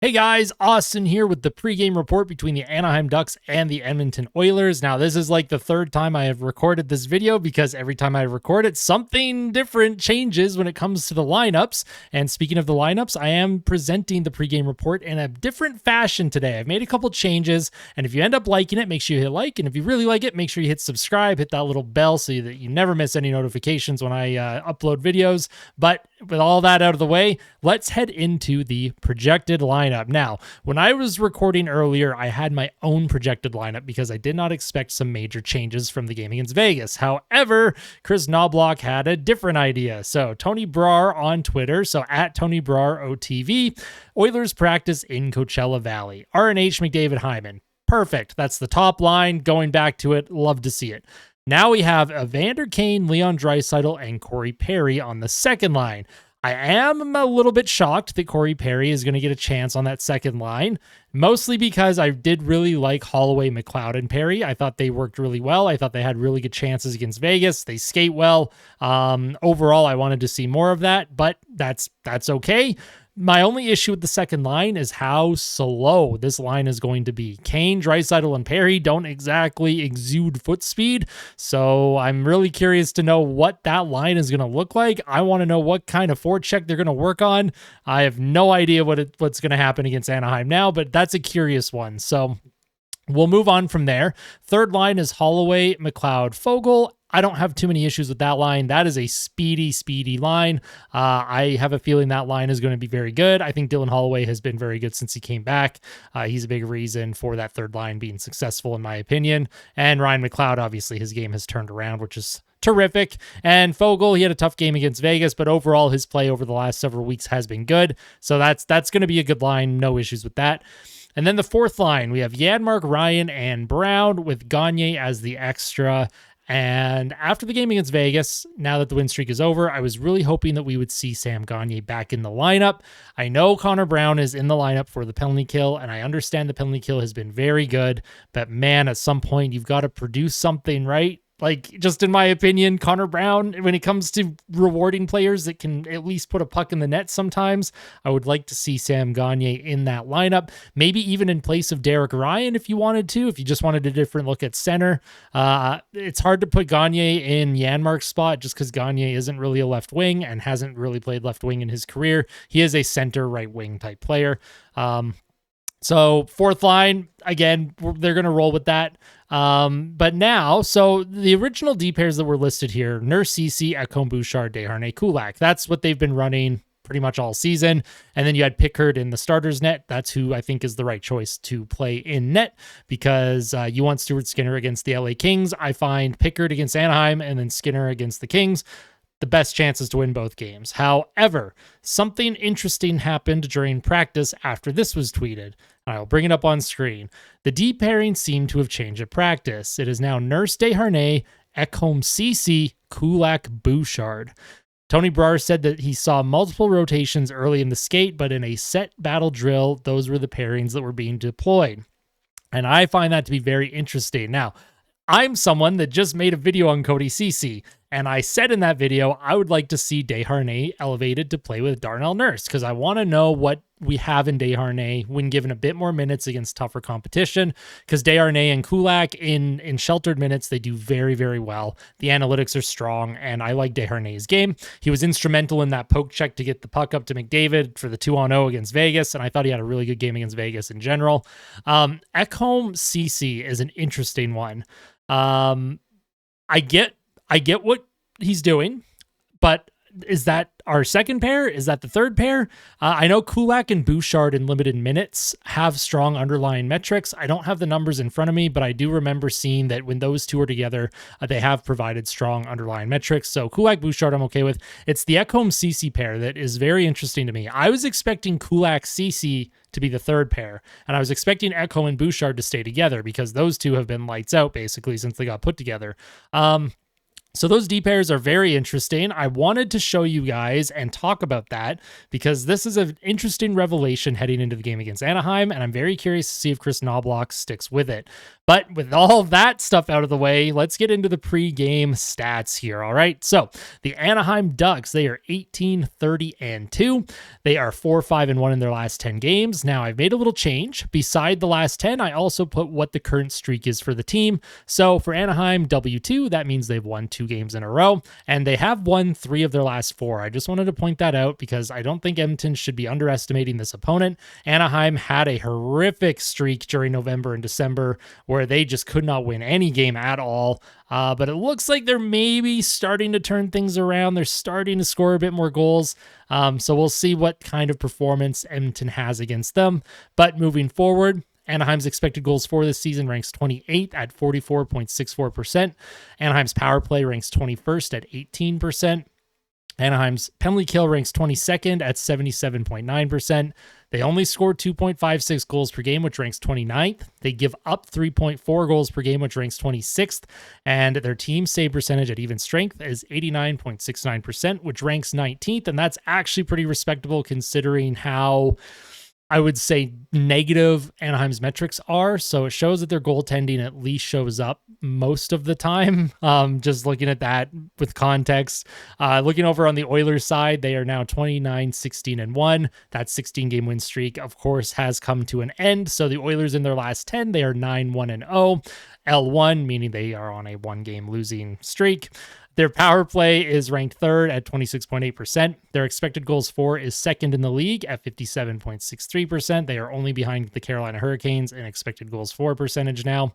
Hey guys, Austin here with the pregame report between the Anaheim Ducks and the Edmonton Oilers. Now, this is like the third time I have recorded this video because every time I record it, something different changes when it comes to the lineups. And speaking of the lineups, I am presenting the pregame report in a different fashion today. I've made a couple changes, and if you end up liking it, make sure you hit like. And if you really like it, make sure you hit subscribe, hit that little bell so that you never miss any notifications when I upload videos. But with all that out of the way, let's head into the projected lineup. Now, when I was recording earlier, I had my own projected lineup because I did not expect some major changes from the game against Vegas. However, Chris Knobloch had a different idea. So Tony Brar on Twitter, so at Tony Brar OTV, Oilers practice in Coachella Valley. RNH McDavid Hyman. Perfect. That's the top line. Going back to it, love to see it. Now we have Evander Kane, Leon Draisaitl, and Corey Perry on the second line. I am a little bit shocked that Corey Perry is going to get a chance on that second line, mostly because I did really like Holloway, McLeod, and Perry. I thought they worked really well. I thought they had really good chances against Vegas. They skate well. Overall, I wanted to see more of that, but that's okay. My only issue with the second line is how slow this line is going to be. Kane, Draisaitl, and Perry don't exactly exude foot speed, so I'm really curious to know what that line is going to look like. I want to know what kind of forecheck they're going to work on. I have no idea what's going to happen against Anaheim now, but that's a curious one. So we'll move on from there. Third line is Holloway, McLeod, Foegele. I don't have too many issues with that line. That is a speedy line. I have a feeling that line is going to be very good. I think Dylan Holloway has been very good since he came back. He's a big reason for that third line being successful, in my opinion. And Ryan McLeod, obviously, his game has turned around, which is terrific. And Foegele, he had a tough game against Vegas, but overall his play over the last several weeks has been good. So that's going to be a good line. No issues with that. And then the fourth line, we have Janmark, Ryan, and Brown with Gagne as the extra. And after the game against Vegas, now that the win streak is over, I was really hoping that we would see Sam Gagne back in the lineup. I know Connor Brown is in the lineup for the penalty kill, and I understand the penalty kill has been very good, but man, at some point, you've got to produce something, right? Like, just in my opinion, Connor Brown, when it comes to rewarding players that can at least put a puck in the net sometimes, I would like to see Sam Gagne in that lineup, maybe even in place of Derek Ryan if you wanted to, if you just wanted a different look at center. It's hard to put Gagne in Janmark's spot just because Gagne isn't really a left wing and hasn't really played left wing in his career. He is a center right wing type player. So fourth line, again, they're going to roll with that. But now, so the original D pairs that were listed here, Nurse, Ceci, Ekholm, Bouchard, Desharnais, Kulak. That's what they've been running pretty much all season. And then you had Pickard in the starters net. That's who I think is the right choice to play in net because you want Stuart Skinner against the LA Kings. I find Pickard against Anaheim and then Skinner against the Kings the best chances to win both games. However, something interesting happened during practice after this was tweeted. I'll bring it up on screen. The D pairing seemed to have changed at practice. It is now Nurse, Desharnais, Ekholm, Ceci, Kulak, Bouchard. Tony Brar said that he saw multiple rotations early in the skate, but in a set battle drill, those were the pairings that were being deployed. And I find that to be very interesting. Now, I'm someone that just made a video on Cody Ceci, and I said in that video, I would like to see Desharnais elevated to play with Darnell Nurse because I want to know what we have in Desharnais when given a bit more minutes against tougher competition because Desharnais and Kulak in sheltered minutes, they do very, very well. The analytics are strong, and I like Desharnais' game. He was instrumental in that poke check to get the puck up to McDavid for the 2-on-0 against Vegas, and I thought he had a really good game against Vegas in general. Ekholm Ceci is an interesting one. I get what he's doing, but is that our second pair? Is that the third pair? I know Kulak and Bouchard in limited minutes have strong underlying metrics. I don't have the numbers in front of me, but I do remember seeing that when those two are together, they have provided strong underlying metrics. So Kulak, Bouchard, I'm okay with. It's the Ekholm Ceci pair that is very interesting to me. I was expecting Kulak Ceci to be the third pair, and I was expecting Ekholm and Bouchard to stay together because those two have been lights out basically since they got put together. So those D pairs are very interesting. I wanted to show you guys and talk about that because this is an interesting revelation heading into the game against Anaheim, and I'm very curious to see if Chris Knobloch sticks with it. But with all that stuff out of the way, let's get into the pre-game stats here. All right. So the Anaheim Ducks, they are 18-30-2. They are 4-5-1 in their last 10 games. Now I've made a little change. Beside the last 10, I also put what the current streak is for the team. So for Anaheim W2, that means they've won 2 games in a row, and they have won 3 of their last 4. I just wanted to point that out because I don't think Edmonton should be underestimating this opponent. Anaheim had a horrific streak during November and December where they just could not win any game at all. But it looks like they're maybe starting to turn things around. They're starting to score a bit more goals. So we'll see what kind of performance Edmonton has against them. But moving forward, Anaheim's expected goals for this season ranks 28th at 44.64%. Anaheim's power play ranks 21st at 18%. Anaheim's penalty kill ranks 22nd at 77.9%. They only score 2.56 goals per game, which ranks 29th. They give up 3.4 goals per game, which ranks 26th. And their team save percentage at even strength is 89.69%, which ranks 19th. And that's actually pretty respectable considering how, I would say, negative Anaheim's metrics are. So it shows that their goaltending at least shows up most of the time. Just looking at that with context. Looking over on the Oilers side, they are now 29-16-1. That 16-game win streak, of course, has come to an end. So the Oilers in their last 10, they are 9-1-0. L1, meaning they are on a 1-game losing streak. Their power play is ranked 3rd at 26.8%. Their expected goals for is 2nd in the league at 57.63%. They are only behind the Carolina Hurricanes in expected goals for percentage now.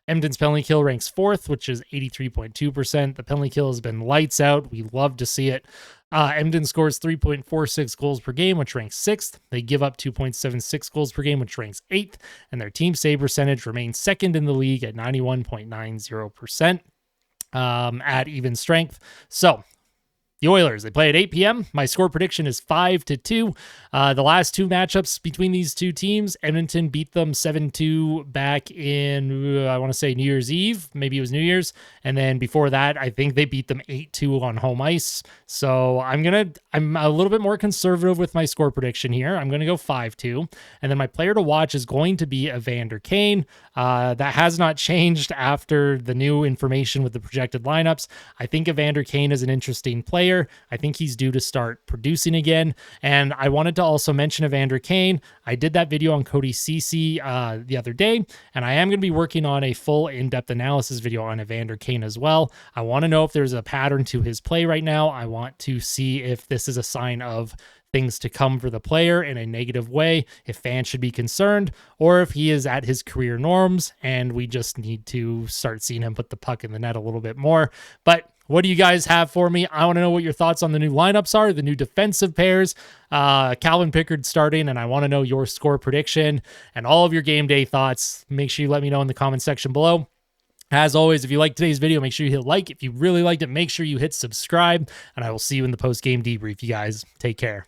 Edmonton's penalty kill ranks 4th, which is 83.2%. The penalty kill has been lights out. We love to see it. Edmonton scores 3.46 goals per game, which ranks 6th. They give up 2.76 goals per game, which ranks 8th. And their team save percentage remains 2nd in the league at 91.90%. At even strength. So the Oilers, they play at 8 p.m. My score prediction is 5-2. The last 2 matchups between these 2 teams, Edmonton beat them 7-2 back in, I want to say New Year's Eve. Maybe it was New Year's. And then before that, I think they beat them 8-2 on home ice. So I'm a little bit more conservative with my score prediction here. I'm going to go 5-2. And then my player to watch is going to be Evander Kane. That has not changed after the new information with the projected lineups. I think Evander Kane is an interesting player. I think he's due to start producing again. And I wanted to also mention Evander Kane. I did that video on Cody Ceci the other day, and I am going to be working on a full in-depth analysis video on Evander Kane as well. I want to know if there's a pattern to his play right now. I want to see if this is a sign of things to come for the player in a negative way, if fans should be concerned, or if he is at his career norms and we just need to start seeing him put the puck in the net a little bit more. But what do you guys have for me? I want to know what your thoughts on the new lineups are, the new defensive pairs, Calvin Pickard starting, and I want to know your score prediction and all of your game day thoughts. Make sure you let me know in the comment section below. As always, if you liked today's video, make sure you hit like. If you really liked it, make sure you hit subscribe, and I will see you in the post-game debrief. You guys take care.